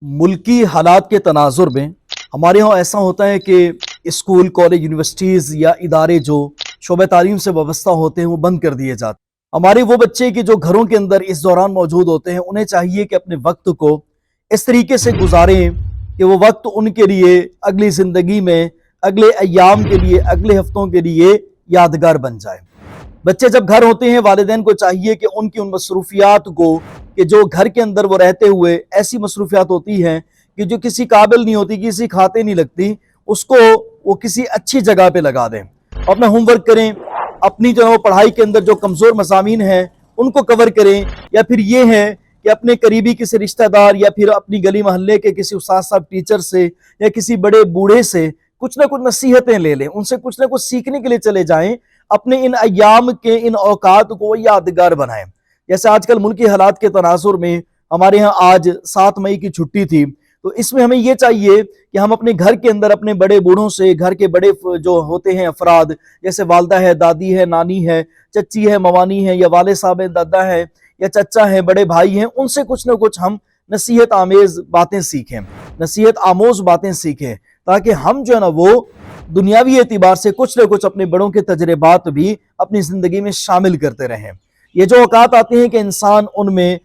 मुल्की हालात के तनाजुर में हमारे यहाँ ऐसा होता है कि स्कूल, कॉलेज, यूनिवर्सिटीज़ या इदारे जो शोबे तालीम से वाबस्ता होते हैं वो बंद कर दिए जाते हैं। हमारे वो बच्चे कि जो घरों के अंदर इस दौरान मौजूद होते हैं, उन्हें चाहिए कि अपने वक्त को इस तरीके से गुजारें कि वो वक्त उनके लिए अगली ज़िंदगी में, अगले अय्याम के लिए, अगले हफ्तों के लिए यादगार बन जाए। बच्चे जब घर होते हैं, वालिदैन को चाहिए कि उनकी उन मसरूफियात को, कि जो घर के अंदर वो रहते हुए ऐसी मसरूफियात होती हैं कि जो किसी काबिल नहीं होती, किसी खाते नहीं लगती, उसको वो किसी अच्छी जगह पे लगा दें, अपना होमवर्क करें, अपनी जो है पढ़ाई के अंदर जो कमज़ोर मज़ामीन हैं उनको कवर करें, या फिर ये है कि अपने करीबी किसी रिश्तेदार या फिर अपनी गली मोहल्ले के किसी उस्ताद साहब, टीचर से या किसी बड़े बूढ़े से कुछ ना कुछ नसीहतें ले लें, उनसे कुछ ना कुछ सीखने के लिए चले जाएं, अपने इन अय्याम के इन औकात को यादगार बनाएं। जैसे आजकल मुल्की हालात के तनाजुर में हमारे यहाँ आज 7 मई की छुट्टी थी, तो इसमें हमें ये चाहिए कि हम अपने घर के अंदर अपने बड़े बूढ़ों से, घर के बड़े जो होते हैं अफराद, जैसे वालदा है, दादी है, नानी है, चच्ची है, मवानी है, या वाले साहब है, दादा है, या चचा है, बड़े भाई हैं, उनसे कुछ ना कुछ हम नसीहत आमेज बातें सीखें, नसीहत आमोज बातें सीखें, ताकि हम जो है ना वो दुनियावी एतबार से कुछ ना कुछ अपने बड़ों के तजर्बात भी अपनी ज़िंदगी में शामिल करते रहें। ये जो औकात आते हैं कि इंसान उनमें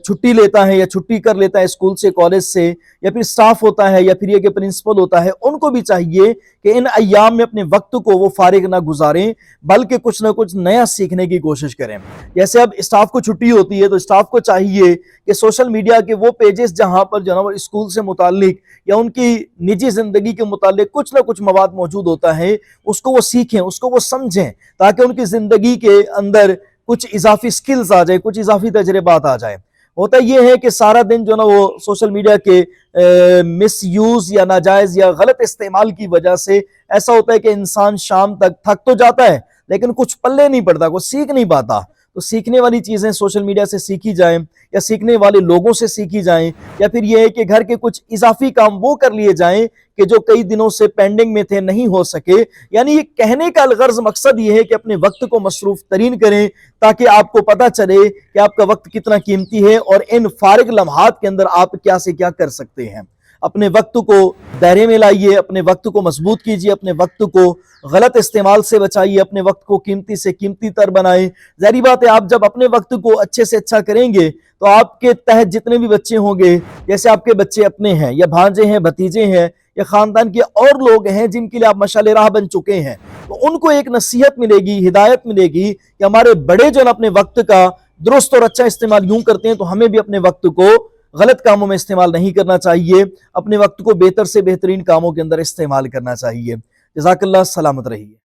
छुट्टी लेता है या छुट्टी कर लेता है स्कूल से, कॉलेज से, या फिर स्टाफ होता है, या फिर ये कि प्रिंसिपल होता है, उनको भी चाहिए कि इन अय्याम में अपने वक्त को वो फारिग ना गुजारें, बल्कि कुछ ना कुछ नया सीखने की कोशिश करें। जैसे अब स्टाफ को छुट्टी होती है तो स्टाफ को चाहिए कि सोशल मीडिया के वो पेजेस जहाँ पर जो है वो स्कूल से मुताल्लिक या उनकी निजी ज़िंदगी के मुताल्लिक कुछ ना कुछ मवाद मौजूद होता है, उसको वो सीखें, उसको वो समझें, ताकि उनकी ज़िंदगी के अंदर कुछ इजाफी स्किल्स आ जाए, कुछ इजाफी तजर्बात आ जाए। होता यह है कि सारा दिन जो ना वो सोशल मीडिया के मिस यूज़ या नाजायज़ या गलत इस्तेमाल की वजह से ऐसा होता है कि इंसान शाम तक थक तो जाता है लेकिन कुछ पल्ले नहीं पड़ता, कुछ सीख नहीं पाता। तो सीखने वाली चीज़ें सोशल मीडिया से सीखी जाएं, या सीखने वाले लोगों से सीखी जाएं, या फिर यह है कि घर के कुछ इजाफी काम वो कर लिए जाएं कि जो कई दिनों से पेंडिंग में थे, नहीं हो सके। यानी ये कहने का अलगर्ज मकसद ये है कि अपने वक्त को मसरूफ तरीन करें, ताकि आपको पता चले कि आपका वक्त कितना कीमती है और इन फारिग लम्हात के अंदर आप क्या से क्या कर सकते हैं। अपने वक्त को दायरे में लाइए, अपने वक्त को मजबूत कीजिए, अपने वक्त को गलत इस्तेमाल से बचाइए, अपने वक्त को कीमती से कीमती तर बनाएं। ज़ाहिर बात है, आप जब अपने वक्त को अच्छे से अच्छा करेंगे तो आपके तहत जितने भी बच्चे होंगे, जैसे आपके बच्चे अपने हैं या भांजे हैं, भतीजे हैं, या ख़ानदान के और लोग हैं जिनके लिए आप मशाल राह बन चुके हैं, तो उनको एक नसीहत मिलेगी, हिदायत मिलेगी कि हमारे बड़े जो अपने वक्त का दुरुस्त और अच्छा इस्तेमाल यूं करते हैं, तो हमें भी अपने वक्त को गलत कामों में इस्तेमाल नहीं करना चाहिए, अपने वक्त को बेहतर से बेहतरीन कामों के अंदर इस्तेमाल करना चाहिए। जज़ाकल्लाह, सलामत रहिए।